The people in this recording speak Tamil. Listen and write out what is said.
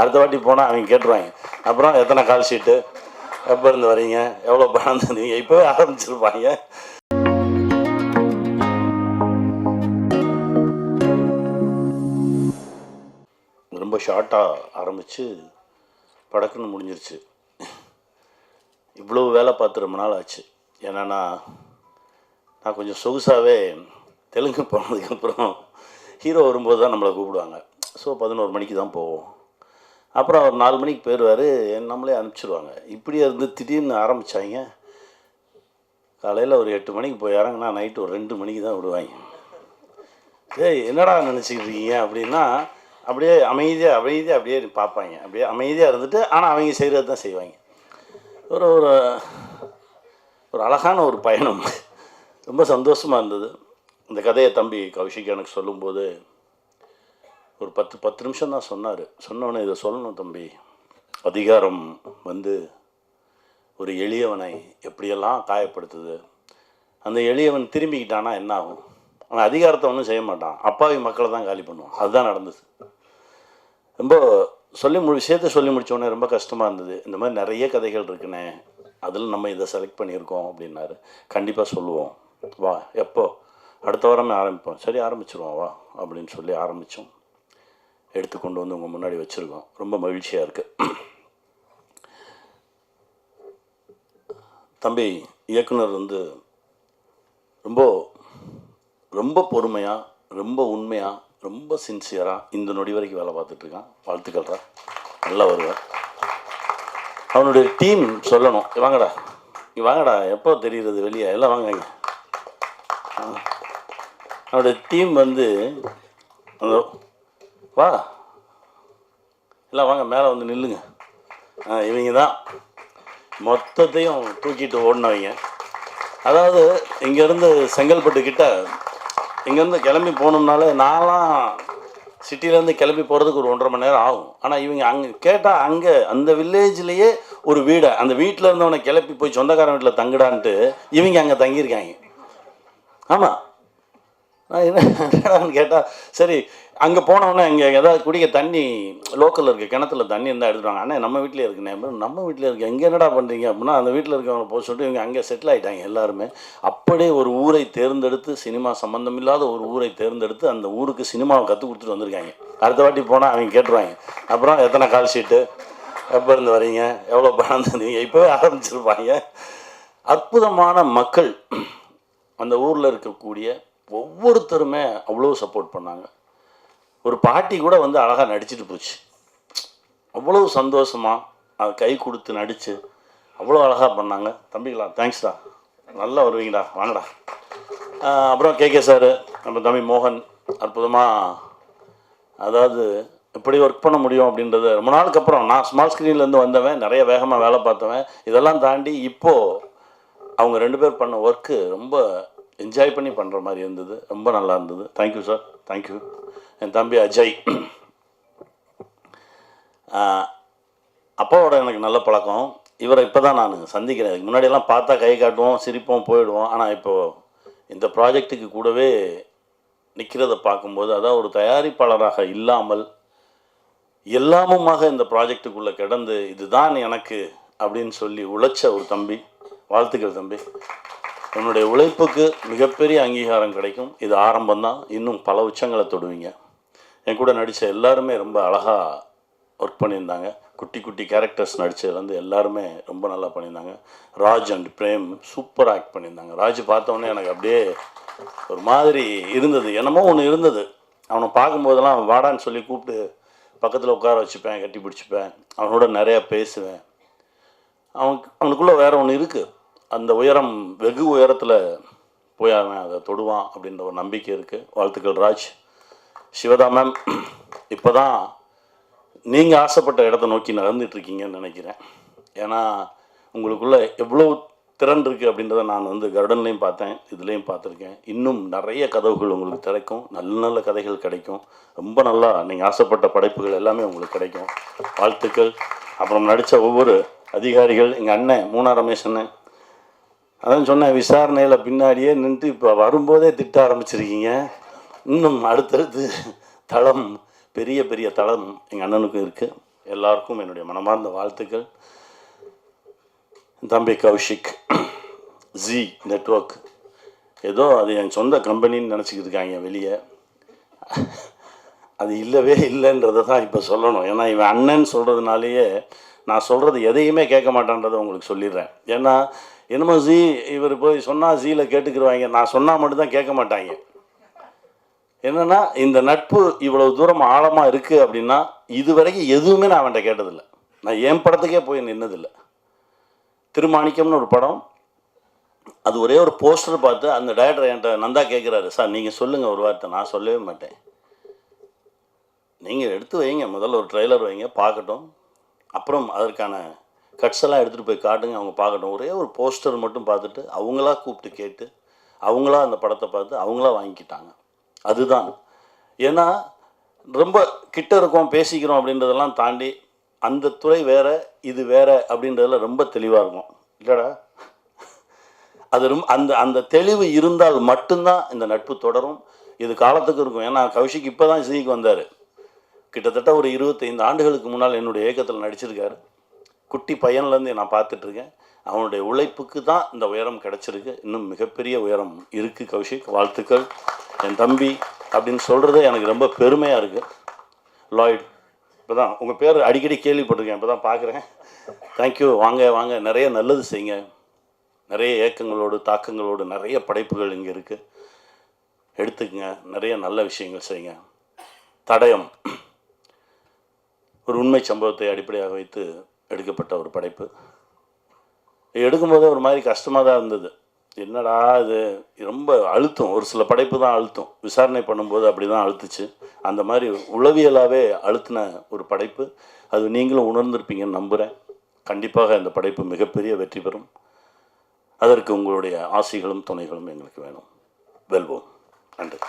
அடுத்த வாட்டி போனால் அவங்க கேட்டுருவாங்க, அப்புறம் எத்தனை கால் ஷீட்டு, எப்போ இருந்து வரீங்க, எவ்வளோ பணம் தந்தீங்க, இப்போவே ஆரம்பிச்சிருப்பாங்க. ரொம்ப ஷார்ட்டாக ஆரம்பித்து படக்குன்னு முடிஞ்சிருச்சு. இவ்வளோ வேலை பார்த்து ரொம்ப நாள் ஆச்சு. ஏன்னா நான் கொஞ்சம் சொகுசாகவே தெலுங்கு போனதுக்கப்புறம் ஹீரோ வரும்போது தான் நம்மளை கூப்பிடுவாங்க. ஸோ 11 மணிக்கு தான் போவோம். அப்புறம் ஒரு 4 மணிக்கு போயிடுவார், நம்மளே அனுப்பிச்சிடுவாங்க. இப்படியே இருந்து திடீர்னு ஆரம்பித்தாங்க. காலையில் ஒரு 8 மணிக்கு போய் இறங்கினா நைட்டு ஒரு 2 மணிக்கு தான் விடுவாங்க. ஏய் என்னடா நினச்சிக்கிட்டு இருக்கீங்க அப்படின்னா, அப்படியே அமைதியாக அப்படியே பார்ப்பாங்க. அப்படியே அமைதியாக இருந்துட்டு ஆனால் அவங்க செய்கிறது தான் செய்வாங்க. ஒரு ஒரு ஒரு அழகான ஒரு பயணம். ரொம்ப சந்தோஷமாக இருந்தது. இந்த கதையை தம்பி கௌஷிக் எனக்கு சொல்லும்போது ஒரு 10 நிமிஷம் தான் சொன்னார். சொன்னோன்னே இதை சொல்லணும் தம்பி, அதிகாரம் வந்து ஒரு எளியவனை எப்படியெல்லாம் காயப்படுத்துது. அந்த எளியவன் திரும்பிக்கிட்டானா என்ன ஆகும்? அவன் அதிகாரத்தை ஒன்றும் செய்ய மாட்டான், அப்பாவி மக்களை தான் காலி பண்ணுவான். அதுதான் நடந்தது. ரொம்ப விஷயத்தை சொல்லி முடித்தோடனே ரொம்ப கஷ்டமாக இருந்தது. இந்த மாதிரி நிறைய கதைகள் இருக்குண்ணே, அதில் நம்ம இதை செலக்ட் பண்ணியிருக்கோம் அப்படின்னாரு. கண்டிப்பாக சொல்லுவோம், வா, எப்போ, அடுத்த வாரமே ஆரம்பிப்போம். சரி ஆரம்பிச்சிருவோம் வா அப்படின்னு சொல்லி ஆரம்பித்தோம். எடுத்து கொண்டு வந்து உங்கள் முன்னாடி வச்சுருக்கோம். ரொம்ப மகிழ்ச்சியாக இருக்குது. தம்பி இயக்குனர் வந்து ரொம்ப ரொம்ப பொறுமையாக, ரொம்ப உண்மையாக, ரொம்ப சின்சியராக இந்த நொடி வரைக்கும் வேலை பார்த்துட்ருக்கான். வாழ்த்துக்கள்ரா, நல்லா வருவேன். அவனுடைய டீம் சொல்லணும், வாங்கடா எப்போ தெரிகிறது வெளியே, எல்லாம் வாங்க. அவனுடைய டீம் வந்து வா எல்லாம் வாங்க மேலே வந்து நில்லுங்க. இவங்க தான் மொத்தத்தையும் தூக்கிட்டு ஓடினவங்க. அதாவது இங்கேருந்து செங்கல்பட்டுக்கிட்ட இங்கேருந்து கிளம்பி போகணும்னாலே நான்லாம் சிட்டிலேருந்து கிளம்பி போகிறதுக்கு ஒரு 1.5 மணி நேரம் ஆகும். ஆனால் இவங்க அங்கே கேட்டால் அங்கே அந்த வில்லேஜ்லேயே ஒரு வீடை, அந்த வீட்டில் இருந்தவனை கிளப்பி போய் சொந்தக்காரன் வீட்டில் தங்குடான்ட்டு இவங்க அங்கே தங்கியிருக்காங்க. ஆமாம், நான் என்னடான்னு கேட்டால் சரி அங்கே போனோன்னே இங்கே ஏதாவது குடிக்க தண்ணி லோக்கலில் இருக்க கிணத்துல தண்ணி இருந்தால் எடுத்துருவாங்க. அண்ணே நம்ம வீட்டிலே இருக்குண்ணே, நம்ம வீட்டில் இருக்கு, எங்கே என்னடா பண்ணுறீங்க அப்படின்னா அந்த வீட்டில் இருக்கவங்க போக சொல்லிட்டு இவங்க அங்கே செட்டில் ஆகிட்டாங்க எல்லாருமே. அப்படியே ஒரு ஊரை தேர்ந்தெடுத்து, சினிமா சம்மந்தம் இல்லாத ஒரு ஊரை தேர்ந்தெடுத்து அந்த ஊருக்கு சினிமாவை கற்றுக் கொடுத்துட்டு வந்திருக்காங்க. அடுத்த வாட்டி போனால் அவங்க கேட்டுருவாங்க, அப்புறம் எத்தனை கால் ஷீட்டு, எப்போ இருந்து வரீங்க, எவ்வளோ பணம் தந்தீங்க, இப்போவே ஆரம்பிச்சிருப்பாங்க. அற்புதமான மக்கள். அந்த ஊரில் இருக்கக்கூடிய ஒவ்வொருத்தருமே அவ்வளோ சப்போர்ட் பண்ணாங்க. ஒரு பாட்டி கூட வந்து அழகாக நடிச்சுட்டு போச்சு. அவ்வளோ சந்தோஷமாக அது கை கொடுத்து நடித்து அவ்வளோ அழகாக பண்ணாங்க. தம்பிங்களா தேங்க்ஸ்டா, நல்லா வருவீங்கடா, வாங்கடா. அப்புறம் கே சார், நம்ம தம்பி மோகன் அற்புதமாக, அதாவது எப்படி ஒர்க் பண்ண முடியும் அப்படின்றது ரொம்ப நாளுக்கு அப்புறம். நான் ஸ்மால் ஸ்க்ரீன்லேருந்து வந்தவன், நிறைய வேகமாக வேலை பார்த்தவன். இதெல்லாம் தாண்டி இப்போது அவங்க 2 பேர் பண்ண ஒர்க்கு ரொம்ப என்ஜாய் பண்ணி பண்ணுற மாதிரி இருந்தது. ரொம்ப நல்லா இருந்தது. Thank you sir, thank you. என் தம்பி அஜய், அப்பாவோட எனக்கு நல்ல பழக்கம். இவரை இப்போ தான் நான் சந்திக்கிறேன். இதுக்கு முன்னாடியெல்லாம் பார்த்தா கை காட்டுவோம், சிரிப்போம், போயிடுவோம். ஆனால் இப்போது இந்த ப்ராஜெக்ட்டுக்கு கூடவே நிற்கிறத பார்க்கும்போது, அதாவது ஒரு தயாரிப்பாளராக இல்லாமல் எல்லாமுமாக இந்த ப்ராஜெக்டுக்குள்ளே கிடந்து இதுதான் எனக்கு அப்படின்னு சொல்லி உழைச்ச ஒரு தம்பி. வாழ்த்துக்கள் தம்பி, உன்னுடைய உழைப்புக்கு மிகப்பெரிய அங்கீகாரம் கிடைக்கும். இது ஆரம்பம்தான், இன்னும் பல உச்சங்களை தொடுவீங்க. என் கூட நடித்த எல்லாருமே ரொம்ப அழகாக ஒர்க் பண்ணியிருந்தாங்க. குட்டி குட்டி கேரக்டர்ஸ் நடித்ததுலேருந்து எல்லாருமே ரொம்ப நல்லா பண்ணியிருந்தாங்க. ராஜ் அண்ட் பிரேம் சூப்பராக ஆக்ட் பண்ணியிருந்தாங்க. ராஜ் பார்த்தோன்னே எனக்கு அப்படியே ஒரு மாதிரி இருந்தது, என்னமோ ஒன்று இருந்தது. அவனை பார்க்கும்போதெல்லாம் வாடான்னு சொல்லி கூப்பிட்டு பக்கத்தில் உட்கார வச்சுப்பேன், கட்டி பிடிச்சிப்பேன், அவனோட நிறையா பேசுவேன். அவனுக்குள்ளே வேறு ஒன்று இருக்குது. அந்த உயரம், வெகு உயரத்தில் போய் அவன் அதை தொடுவான் அப்படின்ற ஒரு நம்பிக்கை இருக்குது. வாழ்த்துக்கள் ராஜ். சிவதா மேம், இப்போ தான் நீங்கள் ஆசைப்பட்ட இடத்த நோக்கி நடந்துகிட்ருக்கீங்கன்னு நினைக்கிறேன். ஏன்னா உங்களுக்குள்ளே எவ்வளோ திறன் இருக்குது அப்படின்றத நான் வந்து கருடன்லேயும் பார்த்தேன், இதுலேயும் பார்த்துருக்கேன். இன்னும் நிறைய கதவுகள் உங்களுக்கு திறக்கும், நல்ல நல்ல கதைகள் கிடைக்கும். ரொம்ப நல்லா நீங்கள் ஆசைப்பட்ட படைப்புகள் எல்லாமே உங்களுக்கு கிடைக்கும். வாழ்த்துக்கள். அப்புறம் நடித்த ஒவ்வொரு அதிகாரிகள், எங்கள் அண்ணன் மூணா ரமேஷ் அண்ணன், அதான் சொன்னேன், விசாரணையில் பின்னாடியே நின்று இப்போ வரும்போதே திட்ட ஆரம்பிச்சிருக்கீங்க. இன்னும் அடுத்தடுத்து தளம், பெரிய பெரிய தளம் எங்கள் அண்ணனுக்கும் இருக்குது. எல்லாருக்கும் என்னுடைய மனமார்ந்த வாழ்த்துக்கள். தம்பி கௌஷிக், ஜி நெட்வொர்க், ஏதோ அது என் சொந்த கம்பெனின்னு நினச்சிக்கிட்டு இருக்காங்க வெளியே. அது இல்லவே இல்லைன்றதை தான் இப்போ சொல்லணும். ஏன்னா இவன் அண்ணன் சொல்கிறதுனாலேயே நான் சொல்கிறது எதையுமே கேட்க மாட்டேன்றதை உங்களுக்கு சொல்லிடுறேன். ஏன்னா என்னமோ ஜி இவர் போய் சொன்னால் ஜியில் கேட்டுக்கிடுவாங்க, நான் சொன்னால் மட்டும்தான் கேட்க மாட்டாங்க. என்னென்னா இந்த நட்பு இவ்வளோ தூரம் ஆழமாக இருக்குது அப்படின்னா இது வரைக்கும் எதுவுமே நான் அவன்கிட்ட கேட்டதில்லை. நான் என் படத்துக்கே போய் நின்னதில்லை. திருமாணிக்கம்னு ஒரு படம், அது ஒரே ஒரு போஸ்டர் பார்த்து அந்த டைரக்டர் என்கிட்ட நந்தா கேட்குறாரு, சார் நீங்கள் சொல்லுங்கள் ஒரு வார்த்தை. நான் சொல்லவே மாட்டேன், நீங்கள் எடுத்து வைங்க, முதல்ல ஒரு ட்ரெய்லர் வைங்க பார்க்கட்டும், அப்புறம் அதற்கான கட்ஸ் எல்லாம் எடுத்துகிட்டு போய் காட்டுங்க, அவங்க பார்க்கட்டும். ஒரே ஒரு போஸ்டர் மட்டும் பார்த்துட்டு அவங்களா கூப்பிட்டு கேட்டு அவங்களா அந்த படத்தை பார்த்து அவங்களா வாங்கிக்கிட்டாங்க. அதுதான். ஏன்னா ரொம்ப கிட்ட இருக்கோம் பேசிக்கிறோம் அப்படின்றதெல்லாம் தாண்டி அந்த துறை வேறு இது வேறு அப்படின்றதில் ரொம்ப தெளிவாக இருக்கும் இல்லைடா. அது ரொம்ப அந்த அந்த தெளிவு இருந்தால் மட்டும்தான் இந்த நட்பு தொடரும். இது காலத்துக்கு இருக்கும். ஏன்னா கௌஷிக் இப்போ தான் சிக்கு வந்தார். கிட்டத்தட்ட ஒரு 25 ஆண்டுகளுக்கு முன்னால் என்னுடைய இயக்கத்தில் நடிச்சிருக்காரு. குட்டி பையன்லேருந்து நான் பார்த்துட்ருக்கேன். அவனுடைய உழைப்புக்கு தான் இந்த உயரம் கிடச்சிருக்கு. இன்னும் மிகப்பெரிய உயரம் இருக்குது கௌஷிக். வாழ்த்துக்கள் என் தம்பி அப்படின்னு சொல்கிறது எனக்கு ரொம்ப பெருமையாக இருக்குது. லாய்ட், இப்போ தான் உங்கள் பேர் அடிக்கடி கேள்விப்பட்டிருக்கேன், இப்போ தான் பார்க்குறேன். தேங்க்யூ. வாங்க வாங்க, நிறைய நல்லது செய்யுங்க. நிறைய ஏக்கங்களோடு தாக்கங்களோடு நிறைய படைப்புகள் இங்கே இருக்குது, எடுத்துக்கங்க. நிறைய நல்ல விஷயங்கள் செய்யுங்க. தடயம் ஒரு உண்மை சம்பவத்தை அடிப்படையாக வைத்து எடுக்கப்பட்ட ஒரு படைப்பு. எடுக்கும்போது ஒரு மாதிரி கஷ்டமாக தான் இருந்தது. என்னடா இது ரொம்ப அழுத்தம், ஒரு சில படைப்பு தான் அழுத்தம். விசாரணை பண்ணும்போது அப்படி தான் அழுத்துச்சு. அந்த மாதிரி உளவியலாகவே அழுத்தின ஒரு படைப்பு. அது நீங்களும் உணர்ந்திருப்பீங்கன்னு நம்புகிறேன். கண்டிப்பாக இந்த படைப்பு மிகப்பெரிய வெற்றி பெறும். அதற்கு உங்களுடைய ஆசைகளும் துணைகளும் எங்களுக்கு வேணும். வெல்வோம். நன்றி.